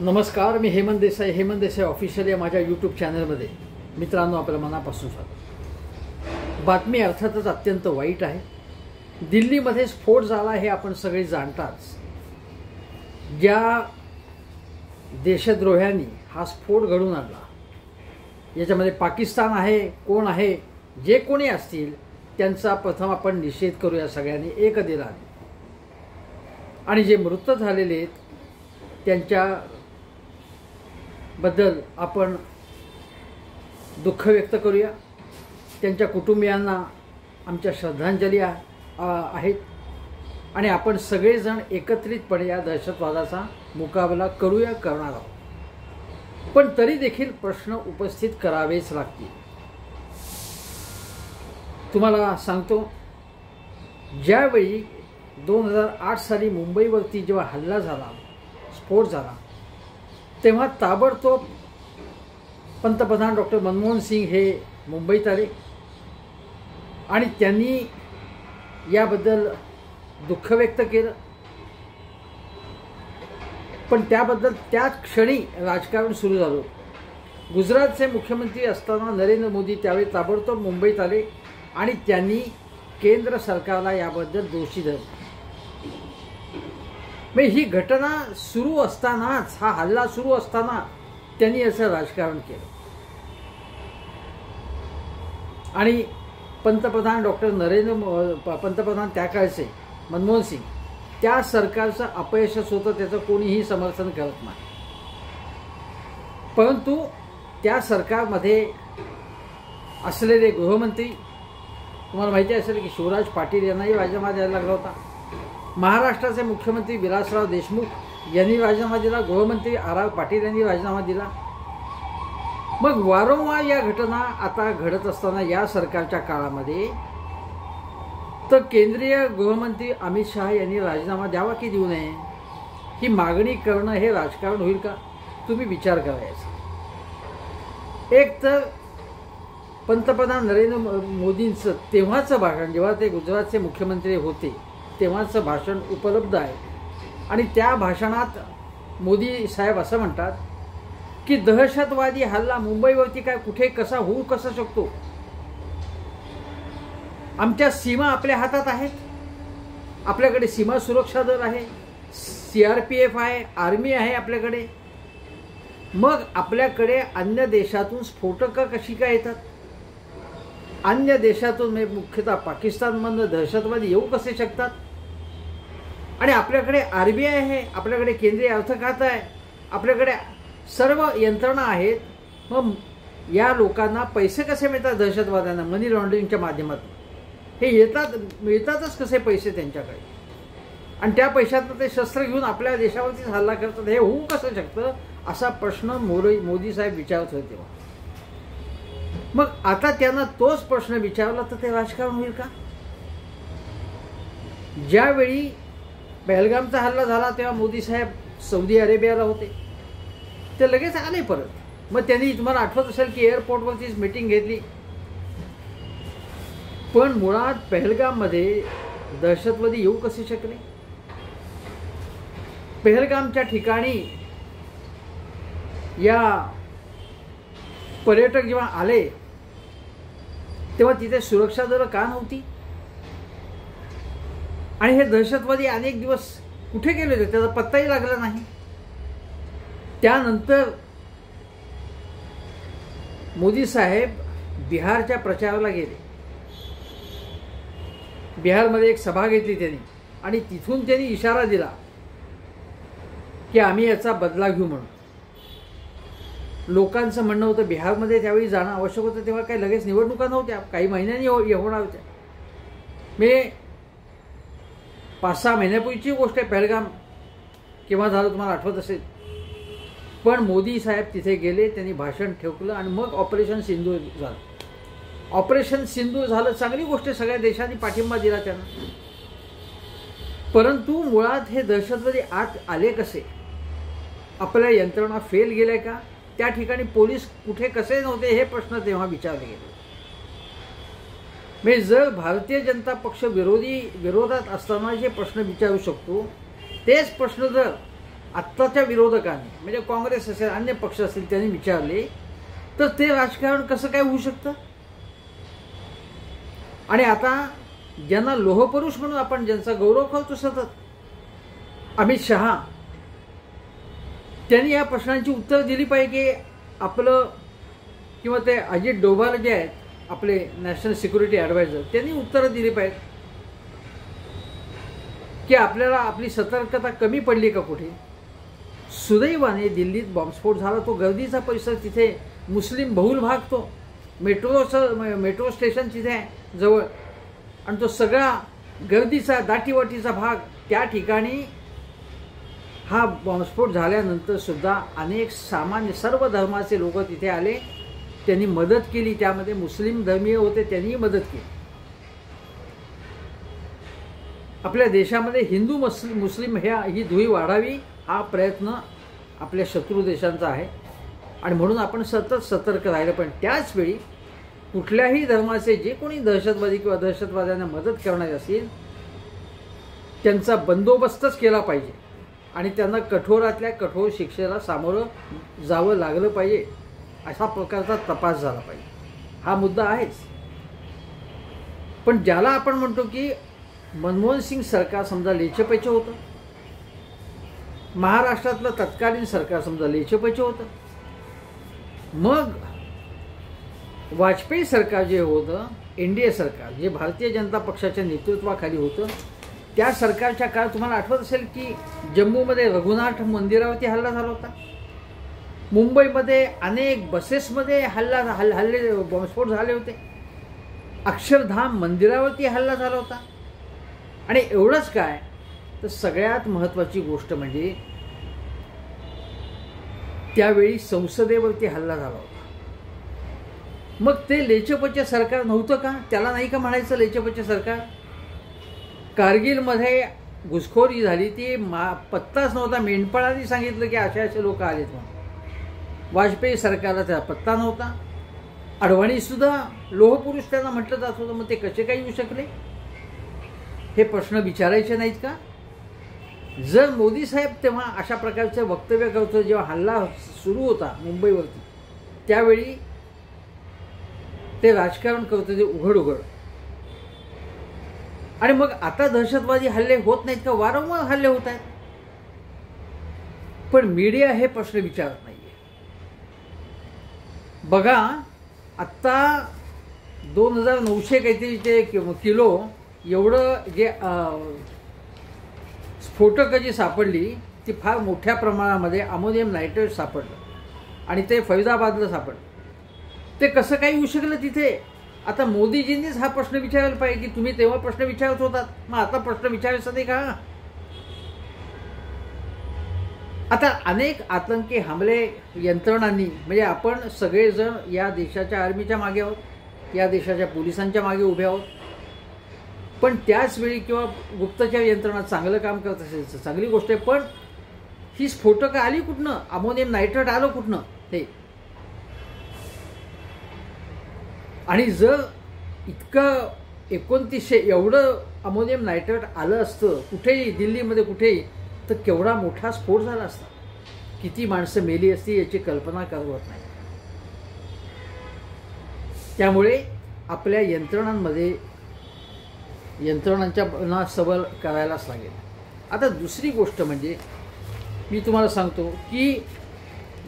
नमस्कार, मी हेमंत देसाई ऑफिशियल या माझ्या यूट्यूब चॅनलमध्ये मित्रांनो आपल्या मनापासून स्वागत। बातमी अर्थातच अत्यंत वाईट आहे। दिल्लीमध्ये स्फोट झाला हे आपण सगळे जाणताच। ज्या देशद्रोह्यांनी हा स्फोट घडवून आणला याच्यामध्ये पाकिस्तान आहे, कोण आहे, जे कोणी असतील त्यांचा प्रथम आपण निषेध करूया सगळ्यांनी एक दिलाने। आणि जे मृत झालेले आहेत त्यांच्या बद्दल आपण दुःख व्यक्त करूया। त्यांच्या कुटुंबियांना आमच्या श्रद्धांजली आहेत आणि आपण सगळेजण एकत्रितपणे या दहशतवादाचा मुकाबला करणार आहोत। पण तरी देखील प्रश्न उपस्थित करावेच लागतील। तुम्हाला सांगतो, ज्यावेळी 2008 साली मुंबईवरती जेव्हा हल्ला झाला, स्फोट झाला, तेव्हा ताबडतोब पंतप्रधान डॉक्टर मनमोहन सिंग हे मुंबईत आले आणि त्यांनी याबद्दल दुःख व्यक्त केलं। पण त्याबद्दल त्याच क्षणी राजकारण सुरू झालं। गुजरातचे मुख्यमंत्री असताना नरेंद्र मोदी त्यावेळी ताबडतोब मुंबईत आले आणि त्यांनी केंद्र सरकारला याबद्दल दोषी धरले। ही घटना सुरू असतानाच, हा हल्ला सुरू असताना त्यांनी असं राजकारण केलं आणि पंतप्रधान पंतप्रधान त्या काळचे मनमोहन सिंग, त्या सरकारचं अपयशच होतं, त्याचं कोणीही समर्थन करत नाही। परंतु त्या सरकारमध्ये असलेले गृहमंत्री, तुम्हाला माहिती असेल की शिवराज पाटील यांनाही राजीनामा द्यायला लागला होता। महाराष्ट्राचे मुख्यमंत्री विलासराव देशमुख यांनी राजीनामा दिला, गृहमंत्री आर पाटील यांनी राजीनामा दिला। मग वारंवार या घटना आता घडत असताना या सरकारच्या काळामध्ये तर केंद्रीय गृहमंत्री अमित शहा यांनी राजीनामा द्यावा की देऊ नये ही मागणी करणं हे राजकारण होईल का? तुम्ही विचार करायचा। एक तर पंतप्रधान नरेंद्र मोदींचं तेव्हाचं भाषण, जेव्हा ते गुजरातचे मुख्यमंत्री होते तेव्हाचं भाषण उपलब्ध आहे आणि त्या भाषणात मोदी साहेब असं म्हणतात की दहशतवादी हल्ला मुंबईवरती काय कुठे कसा होऊ कसा शकतो? आमच्या सीमा आपल्या हातात आहेत, आपल्याकडे सीमा सुरक्षा दल आहे, CRPF आहे, आर्मी आहे आपल्याकडे। मग आपल्याकडे अन्य देशातून स्फोटकं कशी काय येतात? अन्य देशातून मुख्यतः पाकिस्तानमधून दहशतवादी येऊ कसे शकतात? आणि आपल्याकडे RBI आहे, आपल्याकडे केंद्रीय अर्थ खातं आहे, आपल्याकडे सर्व यंत्रणा आहेत। मग या लोकांना पैसे कसे मिळतात? दहशतवाद्यांना मनी लॉन्ड्रिंगच्या माध्यमातून हे मिळतातच कसे पैसे त्यांच्याकडे? आणि त्या पैशातून ते शस्त्र घेऊन आपल्या देशावरतीच हल्ला करतात, हे होऊ कसं शकतं? असा प्रश्न मोदी साहेब विचारत होते तेव्हा। मग आता त्यांना तोच प्रश्न विचारला तर ते राजकारण होईल का? ज्यावेळी पहलगामचा हल्ला झाला तेव्हा मोदी साहेब सौदी अरेबियाला होते, ते लगेच आले परत। मग त्यांनी, तुम्हाला आठवत असेल की एअरपोर्टवरतीच मीटिंग घेतली। पण मुळात पहलगाममध्ये दहशतवादी येऊ कसे शकले? पहलगामच्या ठिकाणी या पर्यटक जेव्हा आले तेव्हा तिथे सुरक्षा दलं का नव्हती? आणि हे दहशतवादी अनेक दिवस कुठे गेले होते त्याचा पत्ताही लागला नाही। त्यानंतर मोदी साहेब बिहारच्या प्रचाराला गेले। बिहारमध्ये एक सभा घेतली त्यांनी आणि तिथून त्यांनी इशारा दिला की आम्ही याचा बदला घेऊ म्हणून। लोकांचं म्हणणं होतं बिहारमध्ये त्यावेळी जाणं आवश्यक होतं, तेव्हा काही लगेच निवडणुका नव्हत्या, काही महिन्यांनी होणार होत्या। मी 5-6 महिन्यापूर्वीची गोष्ट आहे, पहलगाम केव्हा झालं तुम्हाला आठवत असेल। पण मोदी साहेब तिथे गेले, त्यांनी भाषण ठेवलं आणि मग ऑपरेशन सिंधूर झालं। ऑपरेशन सिंधूर झालं, चांगली गोष्ट, सगळ्या देशांनी पाठिंबा दिला त्यांना। परंतु मुळात हे दहशतवादी आत आले कसे? आपल्या यंत्रणा फेल गेल्या का? त्या ठिकाणी पोलीस कुठे कसे नव्हते हे प्रश्न तेव्हा विचारले गेले। म्हणजे जर भारतीय जनता पक्ष विरोधात असताना जे प्रश्न विचारू शकतो तेच प्रश्न जर आत्ताच्या विरोधकांनी म्हणजे काँग्रेस असेल अन्य पक्ष असतील त्यांनी विचारले तर ते राजकारण कसं काय होऊ शकतं? आणि आता ज्यांना लोहपुरुष म्हणून आपण ज्यांचा गौरव करतो सतत अमित शहा त्यांनी या प्रश्नांची उत्तर दिली पाहिजे की आपलं किंवा ते अजित डोभाल जे आहेत आपले नॅशनल सिक्युरिटी ॲडवायझर त्यांनी उत्तरं दिली पाहिजे की आपल्याला आपली सतर्कता कमी पडली का कुठे? सुदैवाने दिल्लीत बॉम्बस्फोट झाला, तो गर्दीचा परिसर, तिथे मुस्लिम बहुल भाग, तो मेट्रो स्टेशन तिथे आहे जवळ, आणि तो सगळा गर्दीचा दाटीवाटीचा भाग, त्या ठिकाणी हा बॉम्बस्फोट झाल्यानंतर सुद्धा अनेक सामान्य सर्व धर्माचे लोक तिथे आले, त्यांनी मदत केली, त्यामध्ये मुस्लिम धर्मीय होते त्यांनीही मदत केली. आपल्या देशामध्ये हिंदू मुस्लिम ही दुही वाढावी हा प्रयत्न आपल्या शत्रू देशांचा आहे आणि म्हणून आपण सतत सतर्क राहिलं. पण त्याचवेळी कुठल्याही धर्माचे जे कोणी दहशतवादी किंवा दहशतवाद्यांना मदत करणारे असतील त्यांचा बंदोबस्तच केला पाहिजे आणि त्यांना कठोरातल्या कठोर शिक्षेला सामोरं जावं लागलं पाहिजे, अशा प्रकारचा तपास झाला पाहिजे. हा मुद्दा आहेच. पण ज्याला आपण म्हणतो की मनमोहन सिंग सरकार समजा लेचेपेचे होतं, महाराष्ट्रातलं तत्कालीन सरकार समजा लेचेपेचे होतं, मग वाजपेयी सरकार जे होतं, एनडीए सरकार जे भारतीय जनता पक्षाच्या नेतृत्वाखाली होतं, त्या सरकारच्या काळात तुम्हाला आठवत असेल की जम्मूमध्ये रघुनाथ मंदिरावरती हल्ला झाला होता, मुंबईमध्ये अनेक बसेसमध्ये हल्ले बॉम्बस्फोट झाले होते, अक्षरधाम मंदिरावरती हल्ला झाला होता. आणि एवढंच काय तर सगळ्यात महत्त्वाची गोष्ट म्हणजे त्यावेळी संसदेवरती हल्ला झाला होता. मग ते लेचेपचे सरकार नव्हतं का? त्याला नाही का म्हणायचं लेचेपचे सरकार? कारगिलमध्ये घुसखोरी झाली, ती पत्ताच नव्हता. मेंढपाळांनी सांगितलं की असे असे लोक आलेत म्हणून. वाजपेयी सरकारला त्याचा पत्ता नव्हता. अडवाणीसुद्धा लोहपुरुष त्यांना म्हटलं जात होतं. मग ते कसे काय येऊ शकले? हे प्रश्न विचारायचे नाहीत का? जर मोदी साहेब तेव्हा अशा प्रकारचं वक्तव्य करतो जेव्हा हल्ला सुरू होता मुंबईवरती, त्यावेळी ते राजकारण करत होते उघड उघड. आणि मग आता दहशतवादी हल्ले होत नाहीत का? वारंवार हल्ले होत आहेत. पण मीडिया हे प्रश्न विचारत नाहीये. बघा आत्ता 2900 काहीतरी ते किलो एवढं जे स्फोटकं जी सापडली ती फार मोठ्या प्रमाणामध्ये अमोनियम नायट्रेट सापडलं आणि ते फैजाबादला सापडलं. ते कसं काही होऊ शकलं तिथे? आता मोदीजींनीच हा प्रश्न विचारायला पाहिजे की तुम्ही तेव्हा प्रश्न विचारत होतात, मग आता प्रश्न विचारायचा नाही का? आता अनेक आतंकी हमले यंत्रणांनी, म्हणजे आपण सगळेजण या देशाच्या आर्मीच्या मागे आहोत, या देशाच्या पोलिसांच्या मागे उभे आहोत, पण त्याचवेळी किंवा गुप्तचर यंत्रणा चांगलं काम करत असेल तर चांगली गोष्ट आहे. पण ही स्फोटकं आली कुठनं? अमोनियम नायट्रेट आलं कुठनं हे? आणि जर इतकं 2900 एवढं अमोनियम नायट्रेट आलं असतं कुठेही, दिल्लीमध्ये कुठेही, तर केवढा मोठा स्फोट झाला असता, किती माणसं मेली असती याची कल्पना करवत नाही. त्यामुळे आपल्या यंत्रणांच्या सबल करायलाच लागेल. आता दुसरी गोष्ट म्हणजे मी तुम्हाला सांगतो की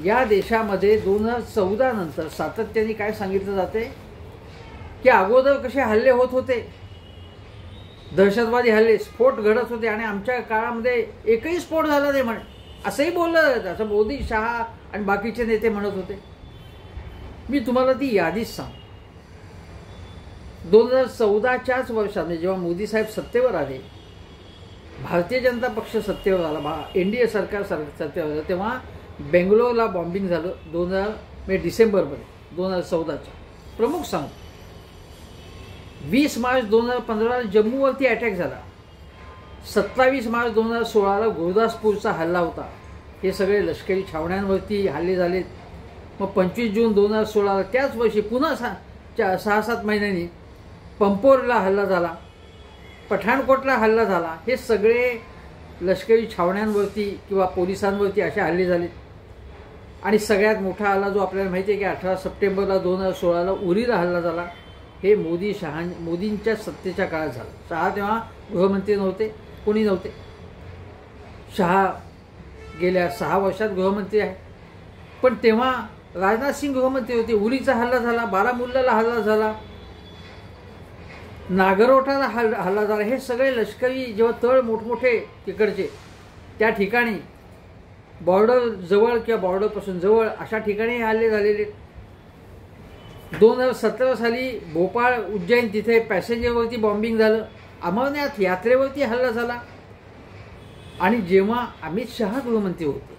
या देशामध्ये 2014 नंतर सातत्याने काय सांगितलं जाते की अगोदर कसे हल्ले होत होते, दहशतवादी हल्ले, स्फोट घडत होते आणि आमच्या काळामध्ये एकही स्फोट झाला नाही म्हणे, असंही बोललं, असं मोदी, शहा आणि बाकीचे नेते म्हणत होते. मी तुम्हाला ती यादीच सांग. 2014च्याच वर्षात जेव्हा मोदी साहेब सत्तेवर आले, भारतीय जनता पक्ष सत्तेवर आला, एनडीए सरकार सत्तेवर आलं, तेव्हा बेंगलोरला बॉम्बिंग झालं डिसेंबरमध्ये 2014चं. प्रमुख सांगतो 20 मार्च 2015 जम्मूवरती अटॅक झाला, 27 मार्च 2016ला गुरुदासपूरचा हल्ला होता. हे सगळे लष्करी छावण्यांवरती हल्ले झाले. मग 25 जून 2016ला त्याच वर्षी पुन्हा 6-7 महिन्यांनी पंपोरला हल्ला झाला, पठाणकोटला हल्ला झाला. हे सगळे लष्करी छावण्यांवरती किंवा पोलिसांवरती असे हल्ले झाले. आणि सगळ्यात मोठा हल्ला जो आपल्याला माहिती आहे की 18 सप्टेंबरला 2016ला उरीला हल्ला झाला, हे मोदींच्या सत्तेच्या काळात झालं. शहा तेव्हा गृहमंत्री नव्हते, कोणी नव्हते. शहा गेल्या 6 वर्षात गृहमंत्री आहे, पण तेव्हा राजनाथ सिंग गृहमंत्री होते. उरीचा हल्ला झाला, बारामुल्लाला हल्ला झाला, नागरोटाला हल्ला झाला. हे सगळे लष्करी जेव्हा तळ मोठमोठे तिकडचे त्या ठिकाणी बॉर्डर जवळ किंवा बॉर्डरपासून जवळ अशा ठिकाणी हल्ले झालेले. 2017 साली भोपाळ उज्जैन तिथे पॅसेंजरवरती बॉम्बिंग झालं. अमरनाथ यात्रेवरती हल्ला झाला. आणि जेव्हा अमित शहा गृहमंत्री होते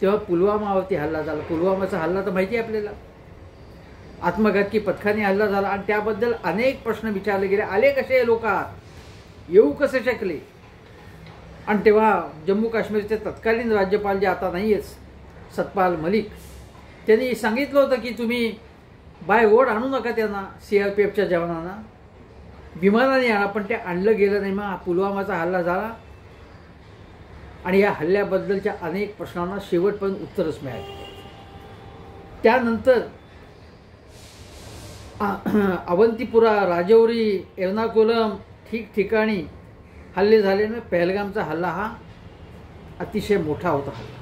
तेव्हा पुलवामावरती हल्ला झाला. पुलवामाचा हल्ला तर माहिती आहे आपल्याला. आत्मघातकी पथकाने हल्ला झाला आणि त्याबद्दल अनेक प्रश्न विचारले गेले. आले कसे हे लोक, येऊ कसे शकले. आणि तेव्हा जम्मू काश्मीरचे तत्कालीन राज्यपाल जे आता नाही आहेत, सतपाल मलिक, त्यांनी सांगितलं होतं की तुम्ही बाय रोड आणू नका त्यांना, CRPFच्या जवानांना विमानाने आणा. पण ते आणलं गेलं नाही. मग पुलवामाचा हल्ला झाला आणि या हल्ल्याबद्दलच्या अनेक प्रश्नांना शेवटपर्यंत उत्तरच मिळालं. त्यानंतर अवंतीपुरा, राजौरी, एर्नाकुलम ठिकठिकाणी हल्ले झाले. ना पहलगामचा हल्ला हा अतिशय मोठा होता हल्ला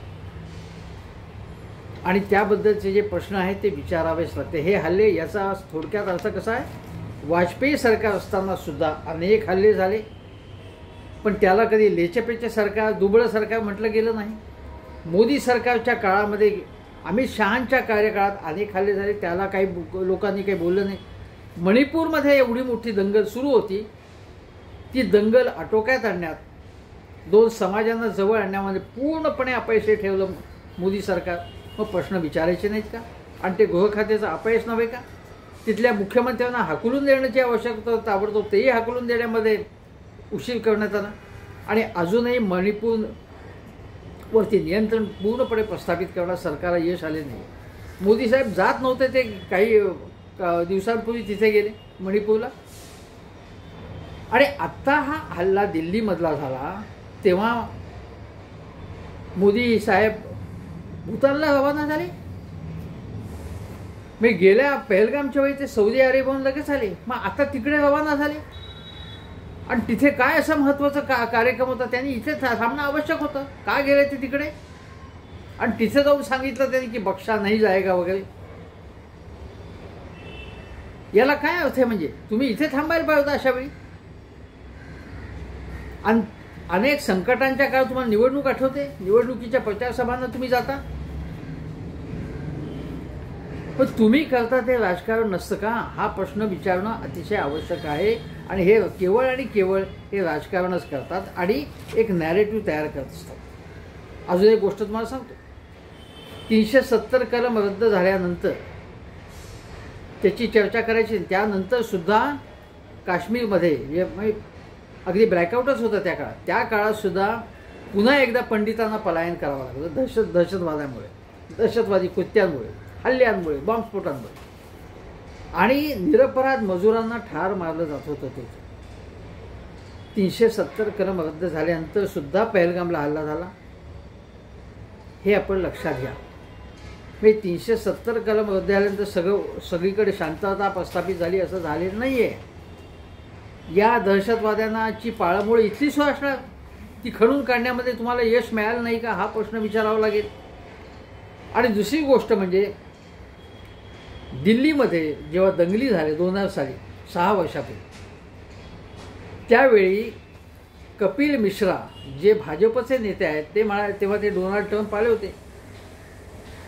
आणि त्याबद्दलचे जे प्रश्न आहेत ते विचारावेच लागते. हे हल्ले, याचा थोडक्यात अर्थ कसा आहे, वाजपेयी सरकार असताना सुद्धा अनेक हल्ले झाले, पण त्याला कधी लेचेपेचे सरकार, दुबळं सरकार म्हटलं गेलं नाही. मोदी सरकारच्या काळामध्ये, अमित शहांच्या कार्यकाळात अनेक हल्ले झाले, त्याला काही लोकांनी काही बोललं नाही. मणिपूरमध्ये एवढी मोठी दंगल सुरू होती, ती दंगल आटोक्यात आणण्यात, 2 समाजांना जवळ आणण्यामध्ये पूर्णपणे अपयशी ठेवलं मोदी सरकार. मग प्रश्न विचारायचे नाहीत का? आणि ते गृह खात्याचं अपयश नव्हे का? तिथल्या मुख्यमंत्र्यांना हाकलून देण्याची आवश्यकता होती, ताबडतोब तेही हाकलून देण्यामध्ये उशीर करण्यात आला. आणि अजूनही मणिपूरवरती नियंत्रण पूर्णपणे प्रस्थापित करण्यात सरकारला यश आले नाही. मोदी साहेब जात नव्हते, ते काही दिवसांपूर्वी तिथे गेले मणिपूरला. आणि आत्ता हा हल्ला दिल्लीमधला झाला तेव्हा मोदी साहेब भूतानला रवाना झाले. मी गेल्या पहलगामच्या वेळी ते सौदी अरेबियाहून लगेच आले, मग आता तिकडे रवाना झाले. आणि तिथे काय असा महत्त्वाचा कार्यक्रम होता, त्यांनी इथे थांबणं आवश्यक होतं. का गेले ते तिकडे? आणि तिथे जाऊन सांगितलं त्यांनी की बक्षा नाही जाएगा वगैरे. याला काय अर्थ आहे? म्हणजे तुम्ही इथे थांबायला पाहिजे होतं अशा वेळी. आणि अनेक संकटांच्या काळात तुम्हाला निवडणूक आठवते, निवडणुकीच्या प्रचार सभांना तुम्ही जाता, पण तुम्ही करता ते राजकारण नसतं का? हा प्रश्न विचारणं अतिशय आवश्यक आहे. आणि हे केवळ आणि केवळ हे राजकारणच करतात आणि एक नॅरेटिव्ह तयार करत असतात. अजून एक गोष्ट तुम्हाला सांगतो, 370 कलम रद्द झाल्यानंतर त्याची चर्चा करायची. त्यानंतर सुद्धा काश्मीरमध्ये अगदी ब्लॅकआउटच होतं त्या काळात. त्या काळात सुद्धा पुन्हा एकदा पंडितांना पलायन करावं लागलं दहशतवाद्यामुळे, दहशतवादी कृत्यांमुळे, हल्ल्यांमुळे, बॉम्बस्फोटांमुळे. आणि निरपराध मजुरांना ठार मारलं जात होतं. ते 370 कलम रद्द झाल्यानंतर सुद्धा पहलगामला हल्ला झाला. हे आपण लक्षात घ्या. म्हणजे 370 कलम रद्द झाल्यानंतर सगळीकडे शांतता प्रस्थापित झाली असं झालेलं नाही आहे. या दहशतवाद्यांची पाळंमुळे इथलीच असणार, ती खणून काढण्यामध्ये तुम्हाला यश मिळालं नाही का? हा प्रश्न विचारावा लागेल. आणि दुसरी गोष्ट म्हणजे दिल्लीमध्ये जेव्हा दंगली झाले 2000 साली, 6 वर्षापूर्वी, त्यावेळी कपिल मिश्रा जे भाजपचे नेते आहेत ते म्हणाले, तेव्हा ते डोनाल्ड ट्रम्प आले होते.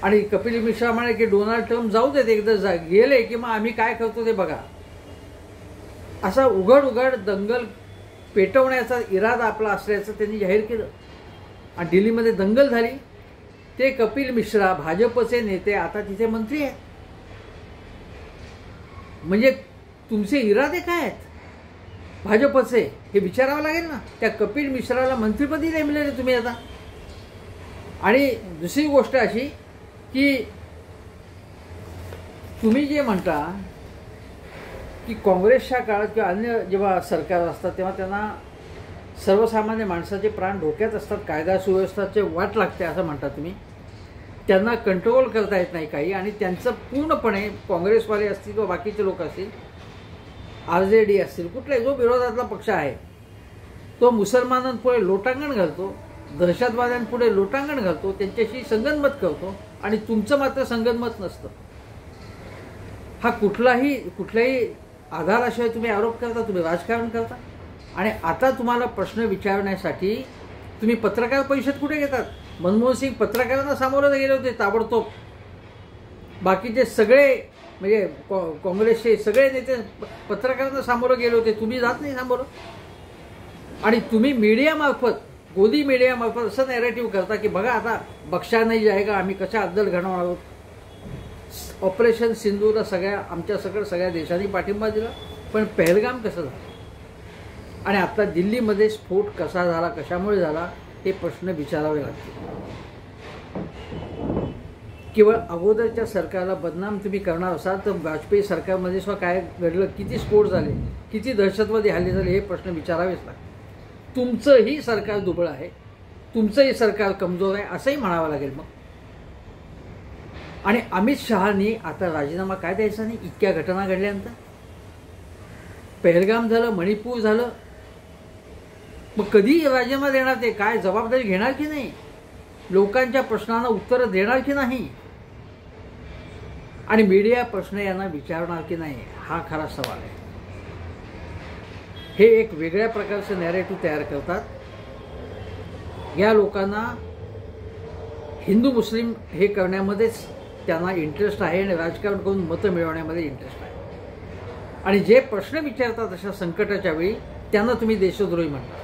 आणि कपिल मिश्रा म्हणाले की डोनाल्ड ट्रम्प जाऊ देत, एकदा गेले की मग आम्ही काय करतो ते बघा. असा उघड दंगल पेटवण्याचा इरादा आपला असल्याचं त्यांनी जाहीर केलं. आणि दिल्लीमध्ये दंगल झाली. ते कपिल मिश्रा भाजपचे नेते आता तिथे मंत्री आहेत. म्हणजे तुमचे इरादे काय आहेत भाजपचे हे विचारावं लागेल ना. त्या कपिल मिश्राला मंत्रिपदी नेमलेले तुम्ही आता. आणि दुसरी गोष्ट अशी की तुम्ही जे म्हणता की काँग्रेसच्या काळात किंवा अन्य जेव्हा सरकार असतात तेव्हा त्यांना सर्वसामान्य माणसाचे प्राण धोक्यात असतात, कायदा सुव्यवस्थाचे वाट लागते असं म्हणता तुम्ही, त्यांना कंट्रोल करता येत नाही काही, आणि त्यांचं पूर्णपणे काँग्रेसवाले असतील किंवा बाकीचे लोक असतील, RJD असतील, कुठलाही जो विरोधातला पक्ष आहे तो मुसलमानांपुढे लोटांगण घालतो, दहशतवाद्यांपुढे लोटांगण घालतो, त्यांच्याशी संगनमत करतो, आणि तुमचं मात्र संगनमत नसतं. हा कुठल्याही आधाराशिवाय तुम्ही आरोप करता, तुम्ही राजकारण करता. आणि आता तुम्हाला प्रश्न विचारण्यासाठी तुम्ही पत्रकार परिषद कुठे घेतात? मनमोहन सिंग पत्रकारांना सामोरं गेले होते ताबडतोब. बाकीचे सगळे म्हणजे काँग्रेसचे सगळे नेते पत्रकारांना सामोरं गेले होते, तुम्ही जात नाही सामोरं. आणि तुम्ही मीडियामार्फत, गोदी मीडियामार्फत असं नॅरेटिव्ह करता की बघा आता बक्षा नाही जाएगा, आम्ही कशा अद्दल घडवणार आहोत. ऑपरेशन सिंधूला सगळ्या देशांनी पाठिंबा दिला, पण पहलगाम कसं झालं आणि आता दिल्लीमध्ये स्फोट कसा झाला, कशामुळे झाला, हे प्रश्न विचारावे लागतील. केवळ अगोदरच्या सरकारला बदनाम तुम्ही करणार असाल तर वाजपेयी सरकारमध्ये सुद्धा काय घडलं, किती स्फोट झाले, किती दहशतवादी हल्ले झाले, हे प्रश्न विचारावेच लागतील. तुमचंही सरकार दुबळ आहे, तुमचंही सरकार कमजोर आहे असंही म्हणावं लागेल मग. आणि अमित शहानी आता राजीनामा काय द्यायचा नाही इतक्या घटना घडल्यानंतर? पहलगाम झालं, मणिपूर झालं, मग कधी राजीनामा देणार ते? काय जबाबदारी घेणार की नाही? लोकांच्या प्रश्नांना उत्तर देणार की नाही? आणि मीडिया प्रश्न यांना विचारणार की नाही, हा खरा सवाल आहे. हे एक वेगळ्या प्रकारचं नॅरेटिव्ह तयार करतात. या लोकांना हिंदू मुस्लिम हे करण्यामध्येच त्यांना इंटरेस्ट आहे आणि राजकारण करून मतं मिळवण्यामध्ये इंटरेस्ट आहे. आणि जे प्रश्न विचारतात अशा संकटाच्या वेळी त्यांना तुम्ही देशद्रोही म्हणता.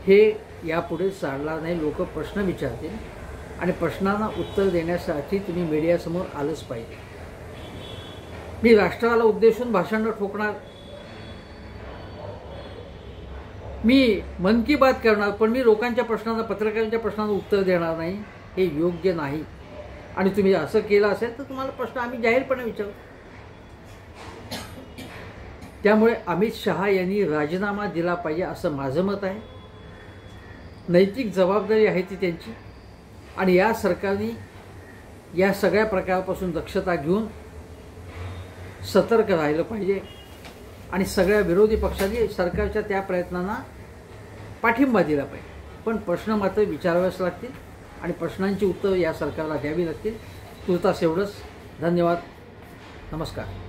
हे यापुढे चालणार नाही. लोक प्रश्न विचारतील आणि प्रश्नांना उत्तर देण्यासाठी तुम्ही मीडियासमोर आलंच पाहिजे. मी राष्ट्राला उद्देशून भाषण ठोकणार, मी मन की बात करणार, पण मी लोकांच्या प्रश्नांना, पत्रकारांच्या प्रश्नांना उत्तर देणार नाही, हे योग्य नाही. आणि तुम्ही असं केलं असेल तर तुम्हाला प्रश्न आम्ही जाहीरपणे विचारू. त्यामुळे अमित शहा यांनी राजीनामा दिला पाहिजे असं माझं मत आहे. नैतिक जबाबदारी आहे ती त्यांची, आणि या सरकारने या सगळ्या प्रकारापासून दक्षता घेऊन सतर्क राहिलं पाहिजे. आणि सगळ्या विरोधी पक्षांनी सरकारच्या त्या प्रयत्नांना पाठिंबा दिला पाहिजे. पण प्रश्न मात्र विचारावेच लागतील आणि प्रश्नांची उत्तरं या सरकारला द्यावी लागतील. तुर्तास एवढंच. धन्यवाद. नमस्कार.